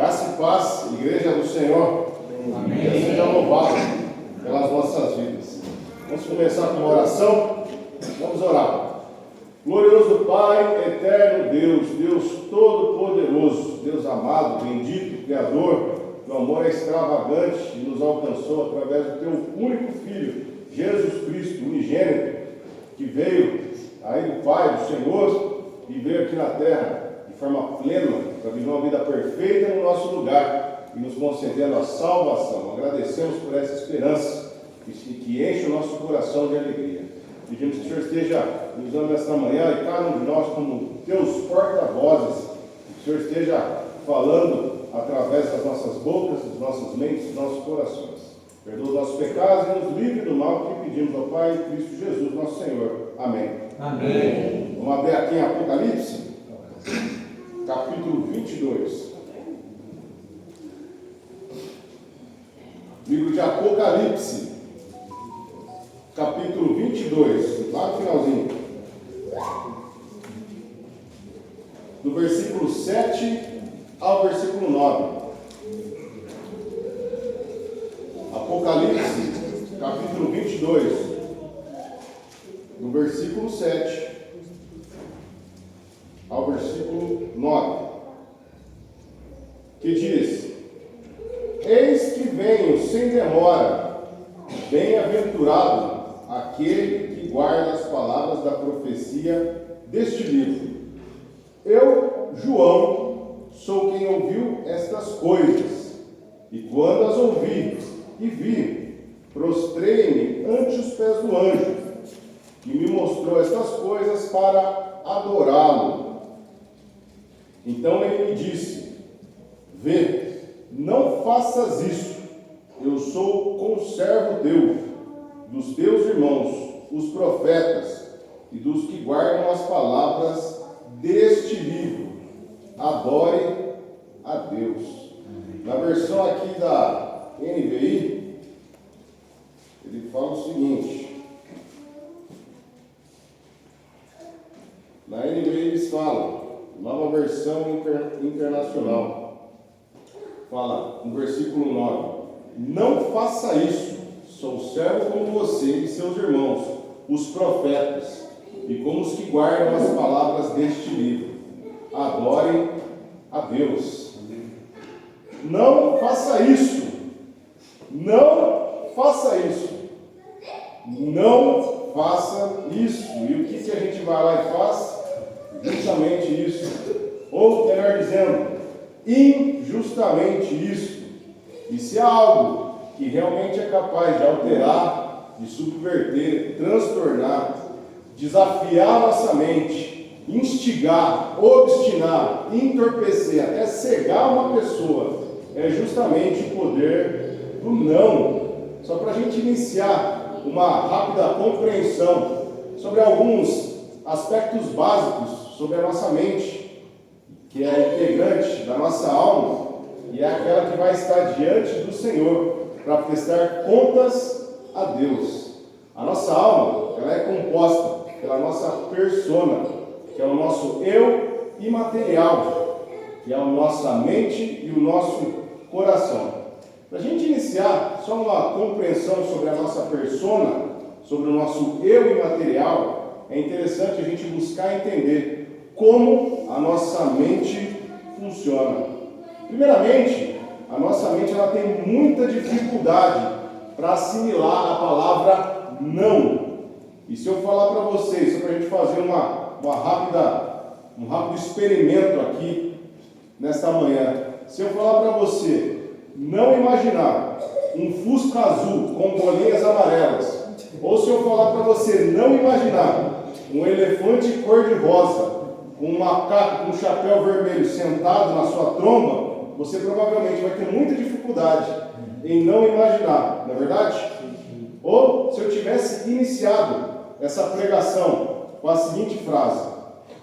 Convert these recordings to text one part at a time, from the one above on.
Graça e paz, Igreja do Senhor. Amém. Deus seja louvado pelas nossas vidas. Vamos começar com uma oração. Vamos orar. Glorioso Pai, eterno Deus, Deus todo-poderoso, Deus amado, bendito, Criador, o amor é extravagante e nos alcançou através do Teu único Filho, Jesus Cristo, unigênito, que veio aí do Pai, do Senhor, e veio aqui na terra de forma plena, para viver uma vida perfeita no nosso lugar e nos concedendo a salvação. Agradecemos por essa esperança que enche o nosso coração de alegria. Pedimos que o Senhor esteja nos dando nesta manhã e cada um de nós como Teus porta-vozes, que o Senhor esteja falando através das nossas bocas, das nossas mentes, dos nossos corações. Perdoa os nossos pecados e nos livre do mal que pedimos ao Pai em Cristo Jesus, nosso Senhor. Amém. Amém. Vamos abrir aqui em Apocalipse, capítulo 22. Livro de Apocalipse, capítulo 22, lá no finalzinho. Do versículo 7 ao versículo 9. Apocalipse, capítulo 22, do versículo 7 ao versículo 9, que diz: Eis que venho sem demora, bem-aventurado aquele que guarda as palavras da profecia deste livro. Eu, João, sou quem ouviu estas coisas, e quando as ouvi e vi, prostrei-me ante os pés do anjo, que me mostrou estas coisas para adorá-lo. Então ele me disse: Vê, não faças isso, eu sou conservo teu, dos teus irmãos, os profetas, e dos que guardam as palavras deste livro. Adore a Deus. Na versão aqui da NVI, ele fala o seguinte. Na NVI eles falam, nova versão internacional, fala no versículo 9: Não faça isso, sou servo como você e seus irmãos, os profetas, e como os que guardam as palavras deste livro. Adorem a Deus. Não faça isso. Não faça isso. Não faça isso. E o que a gente vai lá e faz? Justamente isso. Ou, melhor dizendo, injustamente isso. E se há algo que realmente é capaz de alterar, de subverter, transtornar, desafiar nossa mente, instigar, obstinar, entorpecer, até cegar uma pessoa, é justamente o poder do não. Só para a gente iniciar uma rápida compreensão sobre alguns aspectos básicos sobre a nossa mente, que é integrante da nossa alma e é aquela que vai estar diante do Senhor para prestar contas a Deus. A nossa alma, ela é composta pela nossa persona, que é o nosso eu imaterial, que é a nossa mente e o nosso coração. Para a gente iniciar, só uma compreensão sobre a nossa persona, sobre o nosso eu imaterial, é interessante a gente buscar entender como a nossa mente funciona. Primeiramente, a nossa mente ela tem muita dificuldade para assimilar a palavra não. E se eu falar para vocês, só para a gente fazer um rápido experimento aqui nesta manhã, se eu falar para você não imaginar um Fusca azul com bolinhas amarelas, ou se eu falar para você não imaginar um elefante cor-de-rosa com um macaco com um chapéu vermelho sentado na sua tromba, você provavelmente vai ter muita dificuldade em não imaginar, não é verdade? Ou se eu tivesse iniciado essa pregação com a seguinte frase: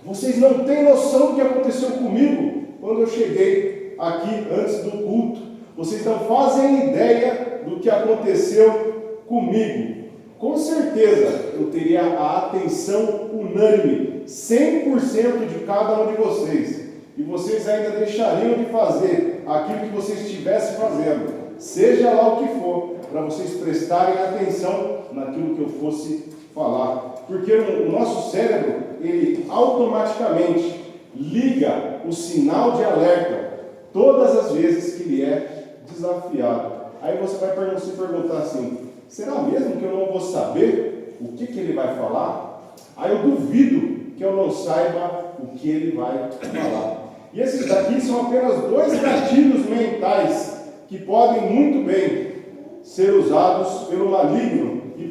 vocês não têm noção do que aconteceu comigo quando eu cheguei aqui antes do culto. Vocês não fazem ideia do que aconteceu comigo. Com certeza eu teria a atenção unânime, 100% de cada um de vocês. E vocês ainda deixariam de fazer aquilo que você estivesse fazendo, seja lá o que for, para vocês prestarem atenção naquilo que eu fosse falar. Porque o nosso cérebro, ele automaticamente liga o sinal de alerta todas as vezes que ele é desafiado. Aí você vai se perguntar assim: será mesmo que eu não vou saber o que ele vai falar? Aí eu duvido que eu não saiba o que ele vai falar. E esses daqui são apenas 2 gatilhos mentais que podem muito bem ser usados pelo maligno e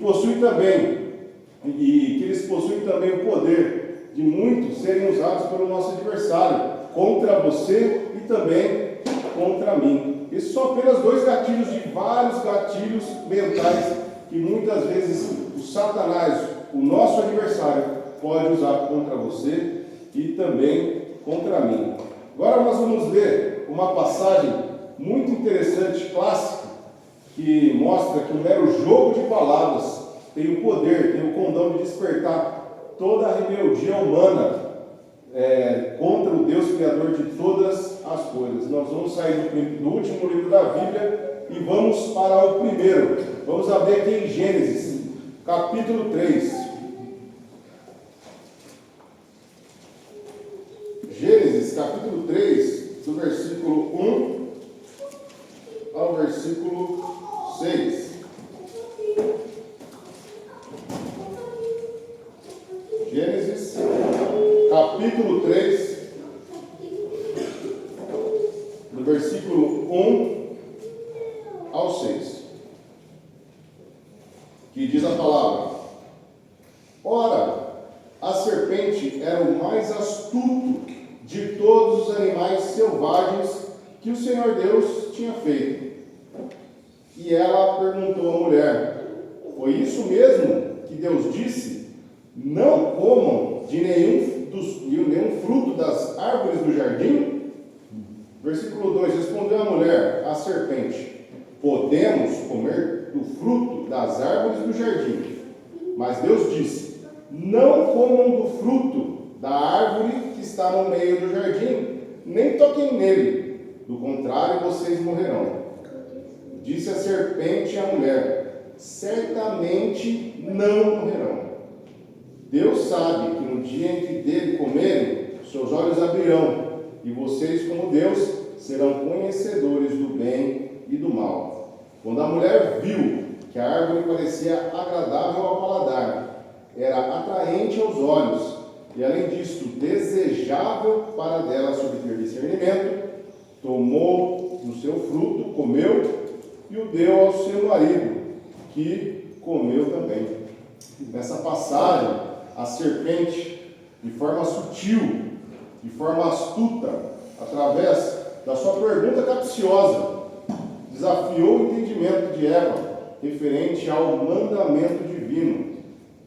que eles possuem também o poder de muitos serem usados pelo nosso adversário, contra você e também contra mim. Esses são apenas 2 gatilhos de vários gatilhos mentais que muitas vezes o Satanás, o nosso adversário, pode usar contra você e também contra mim. Agora nós vamos ler uma passagem muito interessante, clássica, que mostra que o mero jogo de palavras tem o poder, tem o condão de despertar toda a rebeldia humana contra o Deus Criador de todas as coisas. Nós vamos sair do último livro da Bíblia e vamos para o primeiro. Vamos abrir aqui em Gênesis, capítulo 3. Gênesis, capítulo 3, do versículo 1 ao versículo 6. Gênesis, capítulo 3, do versículo 1 ao 6. Que diz a palavra: Ora, a serpente era o mais astuto de todos os animais selvagens que o Senhor Deus tinha feito. E ela perguntou à mulher: Foi isso mesmo que Deus disse? Não comam de nenhum fruto das árvores do jardim? Versículo 2: Respondeu a mulher à serpente: Podemos comer do fruto das árvores do jardim. Mas Deus disse: Não comam do fruto da árvore que está no meio do jardim, nem toquem nele, do contrário vocês morrerão. Disse a serpente à mulher: Certamente não morrerão. Deus sabe que no dia em que dele comerem, seus olhos abrirão, e vocês, como Deus, serão conhecedores do bem e do mal. Quando a mulher viu que a árvore parecia agradável ao paladar, era atraente aos olhos, e além disso, desejável para dela obter discernimento, tomou do seu fruto, comeu e o deu ao seu marido, que comeu também. Nessa passagem, a serpente, de forma sutil, de forma astuta, através da sua pergunta capciosa, desafiou o entendimento de Eva referente ao mandamento divino.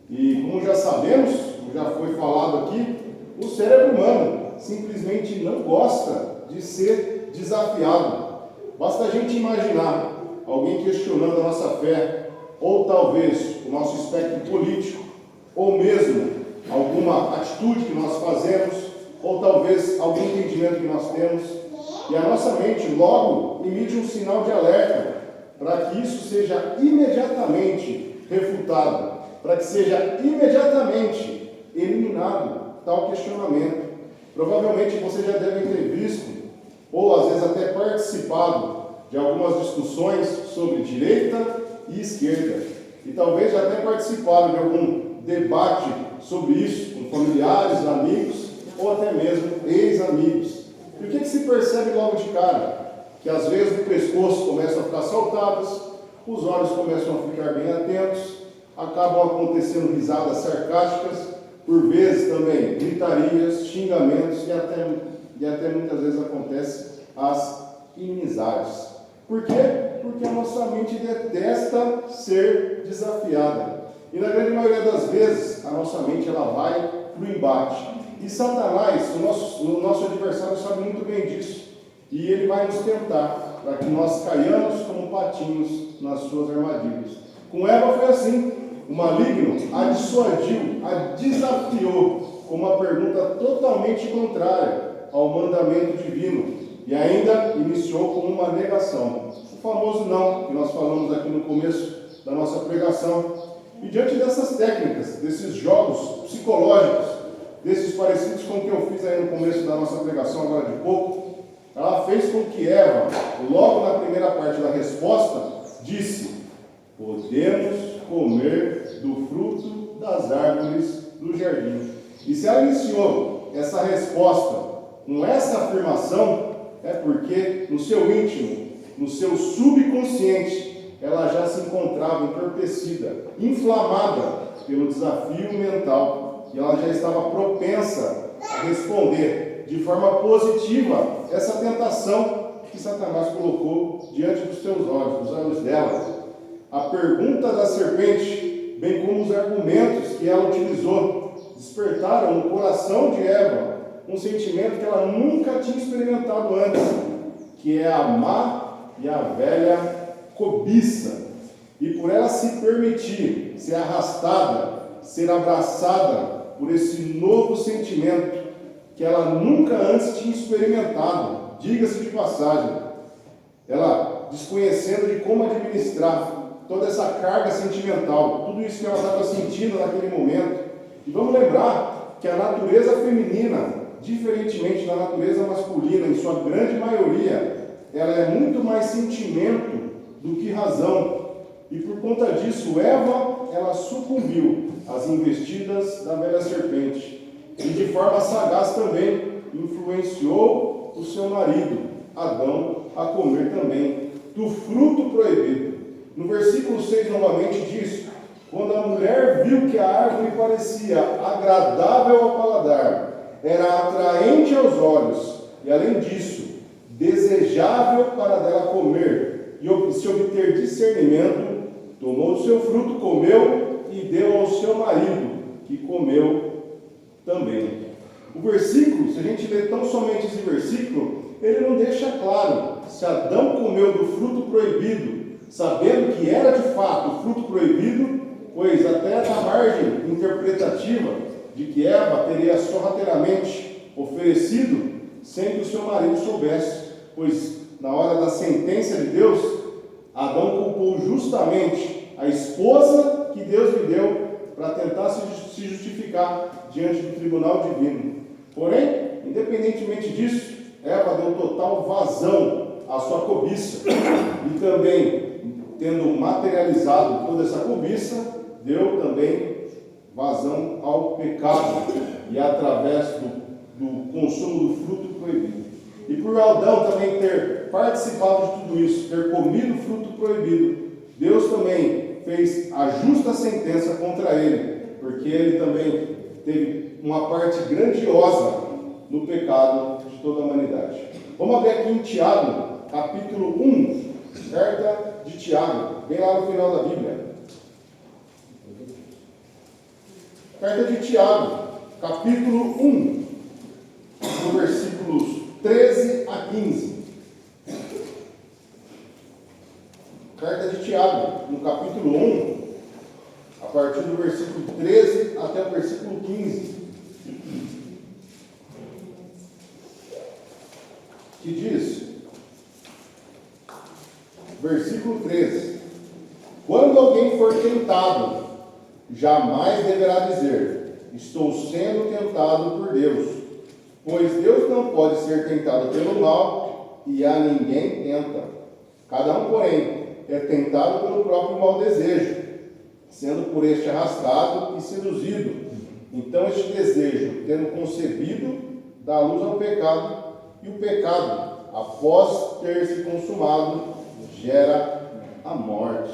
E como já sabemos, como já foi falado aqui, o cérebro humano simplesmente não gosta de ser desafiado. Basta a gente imaginar alguém questionando a nossa fé, ou talvez o nosso espectro político, ou mesmo alguma atitude que nós fazemos, ou talvez algum entendimento que nós temos, e a nossa mente logo emite um sinal de alerta para que isso seja imediatamente refutado, para que seja imediatamente eliminado tal questionamento. Provavelmente você já deve ter visto, ou às vezes até participado de algumas discussões sobre direita e esquerda, e talvez já até participado de algum debate sobre isso com familiares, amigos, ou até mesmo ex-amigos. E o que se percebe logo de cara? Que às vezes o pescoço começa a ficar saltados, os olhos começam a ficar bem atentos, acabam acontecendo risadas sarcásticas, por vezes também gritarias, xingamentos e até muitas vezes acontecem as inimizades. Por quê? Porque a nossa mente detesta ser desafiada. E na grande maioria das vezes, a nossa mente ela vai para o embate. E Satanás, o nosso adversário, sabe muito bem disso. E ele vai nos tentar para que nós caiamos como patinhos nas suas armadilhas. Com Eva foi assim. O maligno a dissuadiu, a desafiou com uma pergunta totalmente contrária ao mandamento divino. e ainda iniciou com uma negação. O famoso não, que nós falamos aqui no começo da nossa pregação. E diante dessas técnicas, desses jogos psicológicos, desses parecidos com o que eu fiz aí no começo da nossa pregação agora de pouco, ela fez com que Eva, logo na primeira parte da resposta, disse: podemos comer do fruto das árvores do jardim. E se ela iniciou essa resposta com essa afirmação, é porque no seu íntimo, no seu subconsciente, ela já se encontrava entorpecida, inflamada pelo desafio mental, e ela já estava propensa a responder de forma positiva essa tentação que Satanás colocou diante dos seus olhos, dos olhos dela. A pergunta da serpente, bem como os argumentos que ela utilizou, despertaram no coração de Eva um sentimento que ela nunca tinha experimentado antes, que é a má e a velha cobiça. E por ela se permitir ser arrastada, ser abraçada por esse novo sentimento que ela nunca antes tinha experimentado, diga-se de passagem, ela desconhecendo de como administrar toda essa carga sentimental, tudo isso que ela estava sentindo naquele momento. E vamos lembrar que a natureza feminina, diferentemente da natureza masculina, em sua grande maioria, ela é muito mais sentimento do que razão. E por conta disso, Eva, ela sucumbiu às investidas da velha serpente. E de forma sagaz também influenciou o seu marido, Adão, a comer também do fruto proibido. No versículo 6 novamente diz: quando a mulher viu que a árvore parecia agradável ao paladar, era atraente aos olhos, e além disso, desejável para dela comer, e se obter discernimento, tomou do seu fruto, comeu e deu ao seu marido, que comeu também. O versículo, se a gente ler tão somente esse versículo, ele não deixa claro se Adão comeu do fruto proibido, sabendo que era de fato o fruto proibido, pois até na margem interpretativa de que Eva teria sorrateiramente oferecido sem que o seu marido soubesse, pois na hora da sentença de Deus, Adão culpou justamente a esposa que Deus lhe deu para tentar se justificar diante do tribunal divino. Porém, independentemente disso, Eva deu total vazão à sua cobiça e também, tendo materializado toda essa cobiça, deu também vazão ao pecado e através do consumo do fruto proibido. E por Adão também ter participado de tudo isso, ter comido o fruto proibido, Deus também fez a justa sentença contra ele, porque ele também teve uma parte grandiosa no pecado de toda a humanidade. Vamos abrir aqui em Tiago, capítulo 1, carta de Tiago, bem lá no final da Bíblia. Carta de Tiago, capítulo 1, no versículos 13 a 15. Carta de Tiago, no capítulo 1, a partir do versículo 13 até o versículo 15. Que diz, versículo 13: quando alguém for tentado, jamais deverá dizer: estou sendo tentado por Deus, pois Deus não pode ser tentado pelo mal, e a ninguém tenta. Cada um, porém, é tentado pelo próprio mau desejo, sendo por este arrastado e seduzido. Então este desejo, tendo concebido, dá luz ao pecado, e o pecado, após ter se consumado, gera a morte.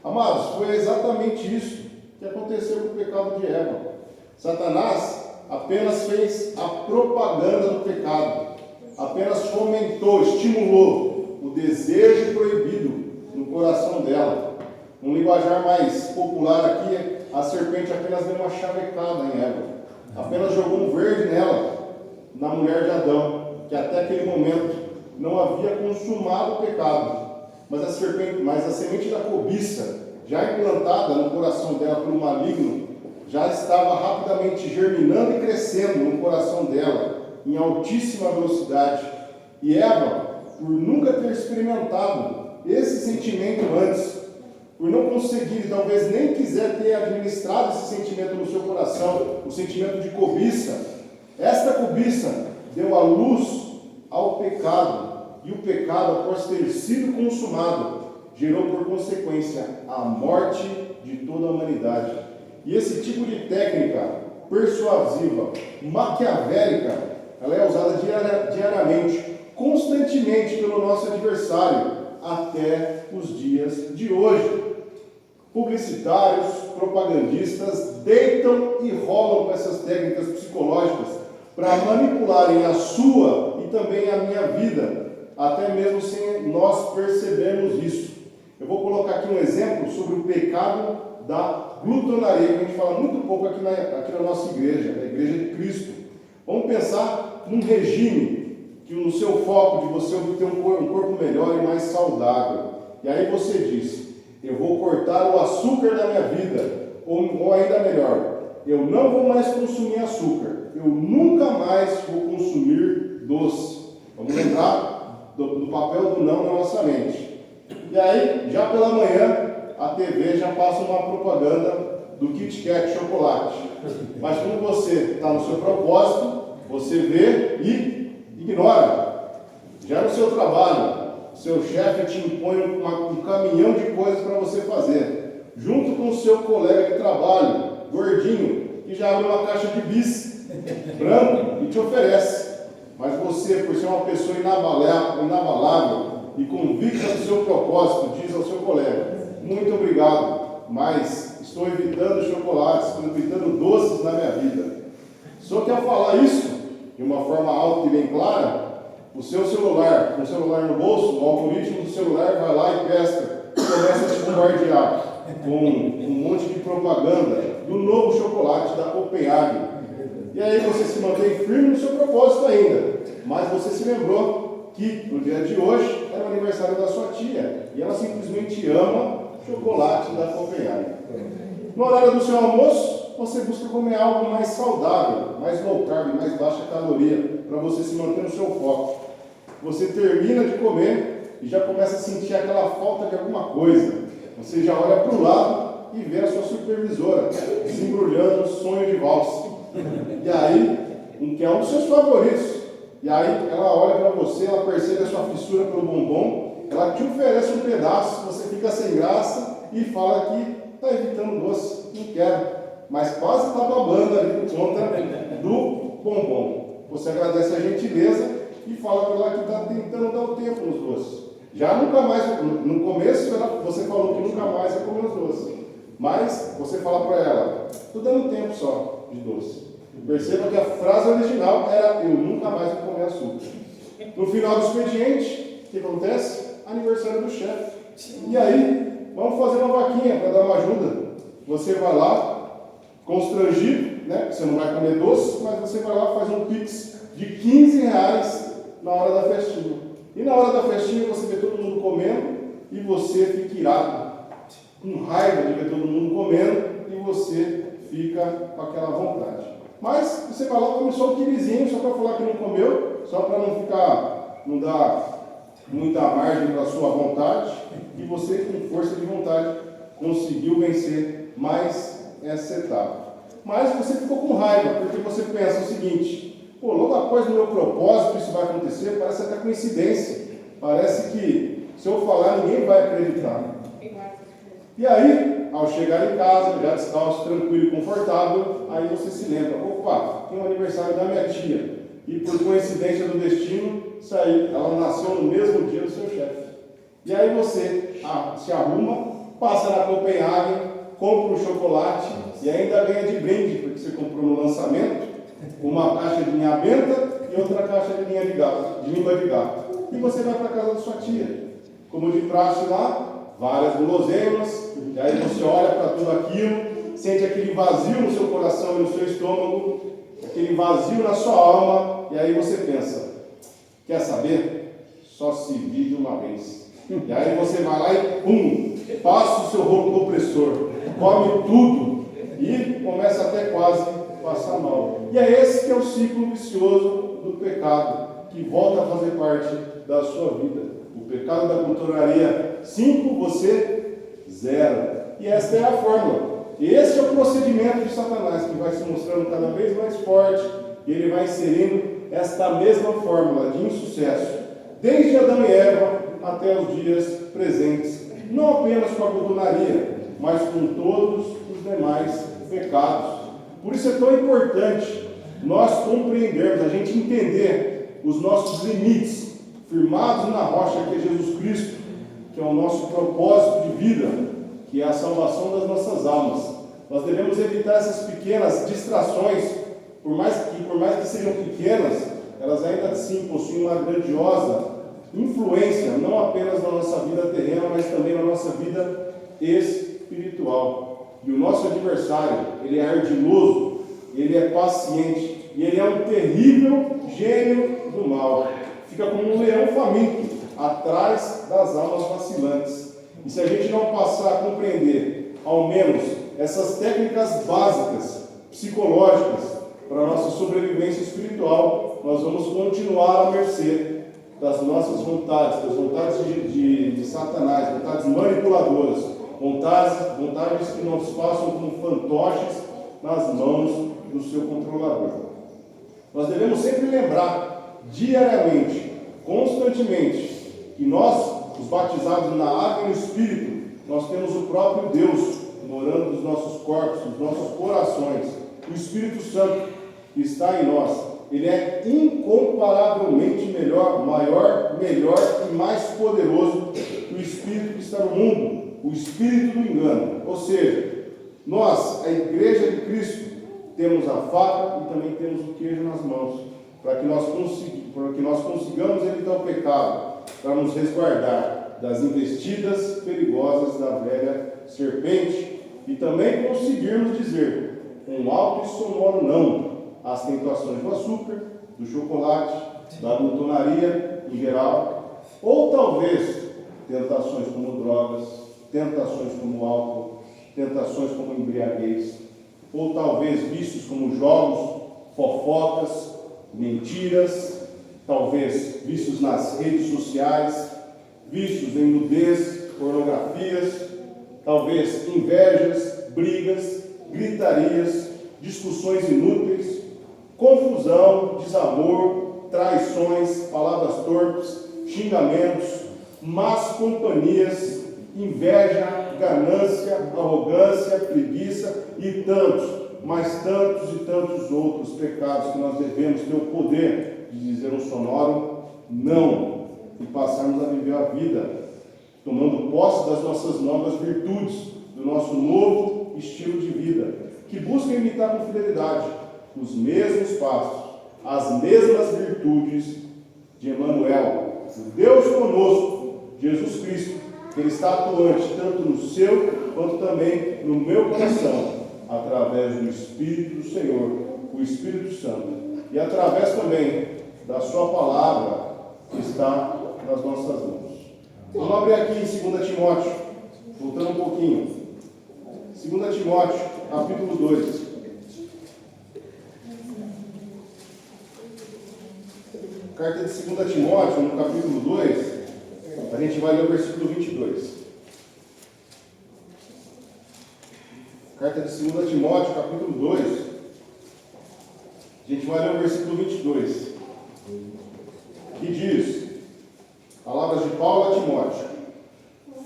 Amados, foi exatamente isso que aconteceu com o pecado de Eva. Satanás apenas fez a propaganda do pecado, apenas fomentou, estimulou o desejo proibido no coração dela. Um linguajar mais popular aqui, a serpente apenas deu uma chavecada em Eva, apenas jogou um verde nela, na mulher de Adão, que até aquele momento não havia consumado o pecado, mas a semente da cobiça, já implantada no coração dela pelo maligno, já estava rapidamente germinando e crescendo no coração dela, em altíssima velocidade. E Eva, por nunca ter experimentado esse sentimento antes, por não conseguir, talvez nem quiser ter administrado esse sentimento no seu coração, o sentimento de cobiça, esta cobiça deu a luz ao pecado, e o pecado, após ter sido consumado, gerou por consequência a morte de toda a humanidade. E esse tipo de técnica persuasiva, maquiavélica, ela é usada diariamente, constantemente pelo nosso adversário, até os dias de hoje. Publicitários, propagandistas deitam e rolam com essas técnicas psicológicas para manipularem a sua e também a minha vida, até mesmo sem nós percebermos isso. Eu vou colocar aqui um exemplo sobre o pecado da glutonaria, que a gente fala muito pouco aqui na nossa igreja, na Igreja de Cristo. Vamos pensar num regime que no seu foco de você obter um corpo melhor e mais saudável. E aí você diz: eu vou cortar o açúcar da minha vida, ou ainda melhor, eu não vou mais consumir açúcar, eu nunca mais vou consumir doce. Vamos lembrar do papel do não na nossa mente. E aí, já pela manhã, a TV já passa uma propaganda do Kit Kat chocolate. Mas como você está no seu propósito, você vê e ignora. Já no seu trabalho, seu chefe te impõe um caminhão de coisas para você fazer, junto com o seu colega de trabalho, gordinho, que já abre uma caixa de bis branco e te oferece. Mas você, por ser uma pessoa inabalável e convicta do seu propósito, diz ao seu colega: muito obrigado, mas estou evitando chocolates, estou evitando doces na minha vida. Só que ao falar isso de uma forma alta e bem clara, o seu celular, com o celular no bolso, o algoritmo do celular vai lá e pesca, começa a te bombardear com um monte de propaganda do novo chocolate da Copenhague. E aí você se mantém firme no seu propósito ainda, mas você se lembrou que no dia de hoje era o aniversário da sua tia, e ela simplesmente ama chocolate da Copenhague. No horário do seu almoço, você busca comer algo mais saudável, mais low carb, mais baixa caloria, para você se manter no seu foco. Você termina de comer e já começa a sentir aquela falta de alguma coisa. Você já olha para o lado e vê a sua supervisora desembrulhando o sonho de valsa. E aí, que é um dos seus favoritos. E aí ela olha para você, ela percebe a sua fissura pelo bombom, ela te oferece um pedaço, você fica sem graça e fala que está evitando doce, não quero, mas quase está babando ali por conta do bombom. Você agradece a gentileza e fala para ela que está tentando dar o tempo nos doces. Já nunca mais, no começo você falou que nunca mais ia comer os doces, mas você fala para ela: estou dando tempo só de doce. Perceba que a frase original era: eu nunca mais vou comer açúcar. No final do expediente, o que acontece? Aniversário do chefe. E aí, vamos fazer uma vaquinha para dar uma ajuda. Você vai lá, constrangido, né? Você não vai comer doce, mas você vai lá e faz um pix de R$15 na hora da festinha. E na hora da festinha você vê todo mundo comendo e você fica irado, com raiva de ver todo mundo comendo, e você fica com aquela vontade. Mas você vai lá e come só um quilozinho, só para falar que não comeu, só para não dar muita margem para a sua vontade, e você, com força de vontade, conseguiu vencer mais essa etapa. Mas você ficou com raiva, porque você pensa o seguinte: pô, logo após o meu propósito isso vai acontecer, parece até coincidência, parece que se eu falar ninguém vai acreditar. E aí, ao chegar em casa, já descalço, tranquilo e confortável, aí você se lembra: opa, tem o aniversário da minha tia, e por coincidência do destino, ela nasceu no mesmo dia do seu chefe. E aí você se arruma, passa na Copenhague, compra um chocolate e ainda ganha de brinde, porque você comprou no lançamento uma caixa de linha benta e outra caixa de língua de gato. E você vai para a casa da sua tia. Como de praxe lá, várias guloseimas, e aí você olha para tudo aquilo, sente aquele vazio no seu coração e no seu estômago, aquele vazio na sua alma, e aí você pensa: quer saber? Só se vive uma vez. E aí você vai lá e passa o seu rolo compressor, come tudo e começa até quase passar mal. E é esse que é o ciclo vicioso do pecado, que volta a fazer parte da sua vida. O pecado da glutonaria 5, você 0. E esta é a fórmula. Esse é o procedimento de Satanás, que vai se mostrando cada vez mais forte, e ele vai inserindo esta mesma fórmula de insucesso, desde Adão e Eva até os dias presentes, não apenas com a glutonaria, mas com todos os demais pecados. Por isso é tão importante nós compreendermos, a gente entender os nossos limites, firmados na rocha que é Jesus Cristo, que é o nosso propósito de vida, que é a salvação das nossas almas. Nós devemos evitar essas pequenas distrações, por mais que sejam pequenas, elas ainda assim possuem uma grandiosa influência, não apenas na nossa vida terrena, mas também na nossa vida espiritual. E o nosso adversário, ele é ardiloso, ele é paciente, e ele é um terrível gênio do mal. Fica como um leão faminto, atrás das almas vacilantes. E se a gente não passar a compreender, ao menos, essas técnicas básicas, psicológicas, para a nossa sobrevivência espiritual, nós vamos continuar à mercê das nossas vontades, das vontades de Satanás, vontades manipuladoras, vontades que nos passam como fantoches nas mãos do seu controlador. Nós devemos sempre lembrar, diariamente, constantemente, que nós, os batizados na água e no Espírito, nós temos o próprio Deus morando nos nossos corpos, nos nossos corações. O Espírito Santo que está em nós, ele é incomparavelmente maior, melhor e mais poderoso que o Espírito que está no mundo, o Espírito do engano. Ou seja, nós, a Igreja de Cristo, temos a faca e também temos o queijo nas mãos, para que nós consigamos evitar o pecado, para nos resguardar das investidas perigosas da velha serpente e também conseguirmos dizer um alto e sonoro não às tentações do açúcar, do chocolate, da glutonaria em geral, ou talvez tentações como drogas, tentações como álcool, tentações como embriaguez, ou talvez vícios como jogos, fofocas, mentiras, talvez vícios nas redes sociais, vícios em nudez, pornografias, talvez invejas, brigas, gritarias, discussões inúteis, confusão, desamor, traições, palavras torpes, xingamentos, más companhias, inveja, ganância, arrogância, preguiça e tantos, mas tantos e tantos outros pecados que nós devemos ter o poder de dizer um sonoro não e passarmos a viver a vida tomando posse das nossas novas virtudes, do nosso novo estilo de vida, que busca imitar com fidelidade os mesmos passos, as mesmas virtudes de Emmanuel, o Deus conosco, Jesus Cristo, que Ele está atuante tanto no seu, quanto também no meu coração, através do Espírito do Senhor, o Espírito Santo, e através também da sua palavra, que está nas nossas mãos. Vamos abrir aqui em 2 Timóteo, voltando um pouquinho. 2 Timóteo, capítulo 2. Carta de 2 Timóteo, no capítulo 2, a gente vai ler o versículo 22. Carta de 2 Timóteo, capítulo 2, a gente vai ler o versículo 22, que diz, palavras de Paulo a Timóteo: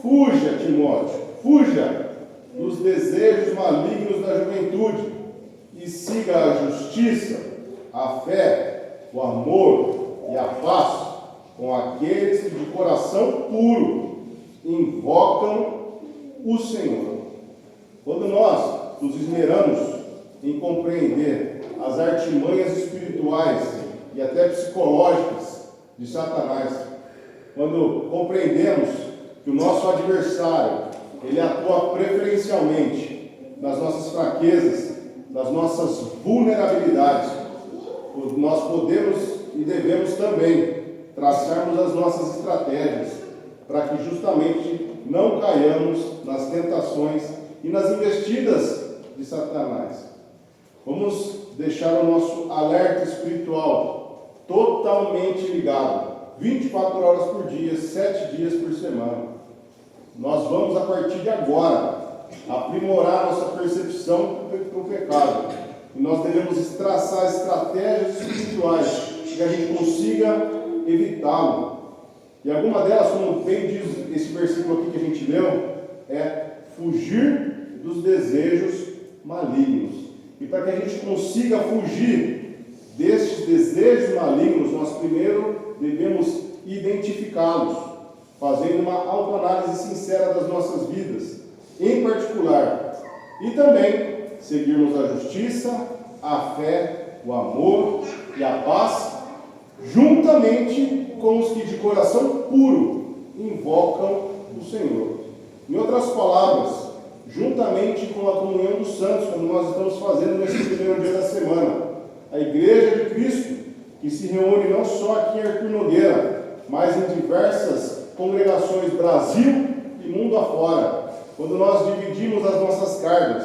fuja, Timóteo, fuja dos desejos malignos da juventude e siga a justiça, a fé, o amor e a paz com aqueles que de coração puro invocam o Senhor. Quando nós nos esmeramos em compreender as artimanhas espirituais e até psicológicas de Satanás, quando compreendemos que o nosso adversário, ele atua preferencialmente nas nossas fraquezas, nas nossas vulnerabilidades, nós podemos e devemos também traçarmos as nossas estratégias para que justamente não caiamos nas tentações e nas investidas de Satanás. Vamos deixar o nosso alerta espiritual totalmente ligado, 24 horas por dia, 7 dias por semana. Nós vamos, a partir de agora, aprimorar nossa percepção para o pecado. E nós devemos traçar estratégias espirituais que a gente consiga evitá-lo. E alguma delas, como bem diz esse versículo aqui que a gente leu, é fugir dos desejos malignos. E para que a gente consiga fugir destes desejos malignos, nós primeiro devemos identificá-los, fazendo uma autoanálise sincera das nossas vidas, em particular, e também seguirmos a justiça, a fé, o amor e a paz, juntamente com os que de coração puro invocam o Senhor. Em outras palavras, juntamente com a comunhão dos santos, como nós estamos fazendo nesse primeiro dia da semana, a Igreja de Cristo, que se reúne não só aqui em Artur Nogueira, mas em diversas congregações Brasil e mundo afora, quando nós dividimos as nossas cargas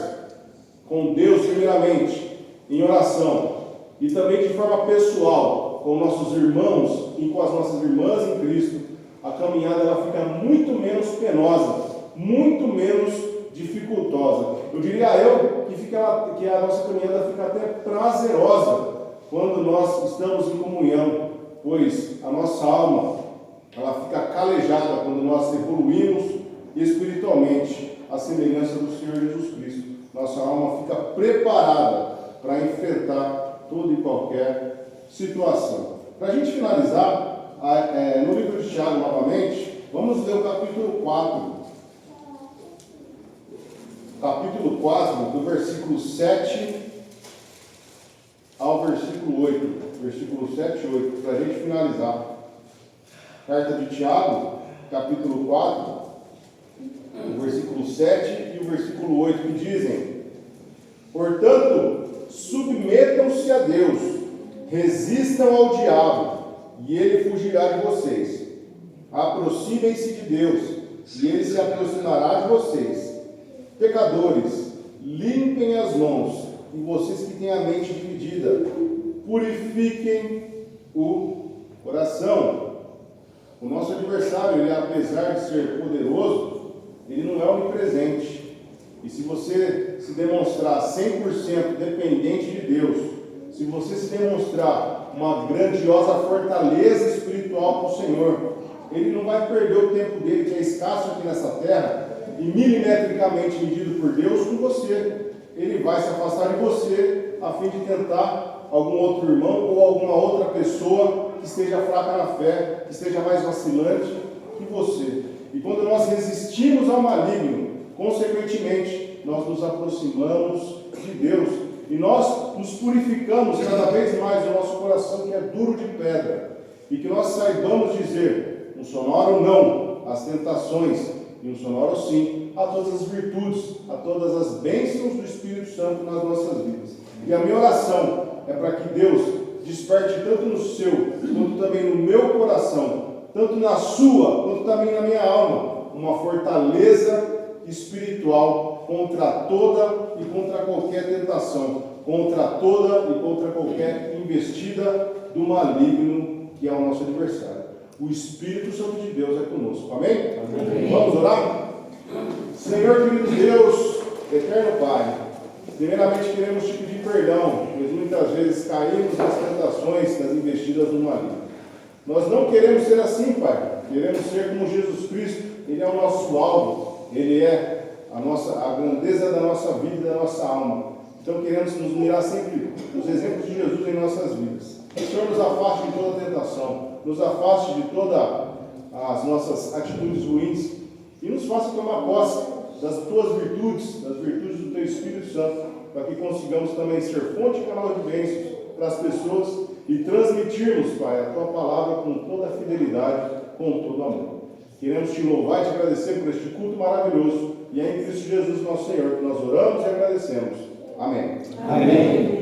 com Deus primeiramente, em oração, e também de forma pessoal, com nossos irmãos e com as nossas irmãs em Cristo, a caminhada ela fica muito menos penosa, muito menos dificultosa. Eu diria que a nossa caminhada fica até prazerosa quando nós estamos em comunhão, pois a nossa alma ela fica calejada quando nós evoluímos espiritualmente à semelhança do Senhor Jesus Cristo. Nossa alma fica preparada para enfrentar toda e qualquer situação. Para a gente finalizar, no livro de Tiago novamente, vamos ler o capítulo 4. Capítulo 4, do versículo 7 ao versículo 8. Versículo 7 e 8, para a gente finalizar. Carta de Tiago, capítulo 4, o versículo 7 e o versículo 8, que dizem: portanto, submetam-se a Deus, resistam ao diabo, e ele fugirá de vocês. Aproximem-se de Deus, e ele se aproximará de vocês. Pecadores, limpem as mãos, e vocês que têm a mente dividida, purifiquem o coração. O nosso adversário, ele, apesar de ser poderoso, ele não é onipresente. E se você se demonstrar 100% dependente de Deus, se você se demonstrar uma grandiosa fortaleza espiritual para o Senhor, ele não vai perder o tempo dele, que é escasso aqui nessa terra, e milimetricamente medido por Deus com você. Ele vai se afastar de você a fim de tentar algum outro irmão ou alguma outra pessoa que esteja fraca na fé, que esteja mais vacilante que você. E quando nós resistimos ao maligno, consequentemente, nós nos aproximamos de Deus e nós nos purificamos cada vez mais do nosso coração, que é duro de pedra, e que nós saibamos dizer um sonoro não às tentações e um sonoro sim a todas as virtudes, a todas as bênçãos do Espírito Santo nas nossas vidas. E a minha oração é para que Deus desperte tanto no seu, quanto também no meu coração, tanto na sua, quanto também na minha alma, uma fortaleza espiritual contra toda e contra qualquer tentação, contra toda e contra qualquer investida do maligno que é o nosso adversário. O Espírito Santo de Deus é conosco. Amém? Amém. Vamos orar? Senhor querido Deus, eterno Pai, primeiramente queremos te pedir perdão, pois muitas vezes caímos nas tentações, nas investidas do maligno. Nós não queremos ser assim, Pai. Queremos ser como Jesus Cristo. Ele é o nosso alvo. Ele é a grandeza da nossa vida e da nossa alma. Então queremos nos mirar sempre nos exemplos de Jesus em nossas vidas. Que o Senhor nos afaste de toda tentação, nos afaste de todas as nossas atitudes ruins e nos faça tomar posse das tuas virtudes, das virtudes do teu Espírito Santo, para que consigamos também ser fonte e canal de bênçãos para as pessoas e transmitirmos, Pai, a tua palavra com toda a fidelidade, com todo amor. Queremos te louvar e te agradecer por este culto maravilhoso, e é em Cristo Jesus, nosso Senhor, que nós oramos e agradecemos. Amém. Amém.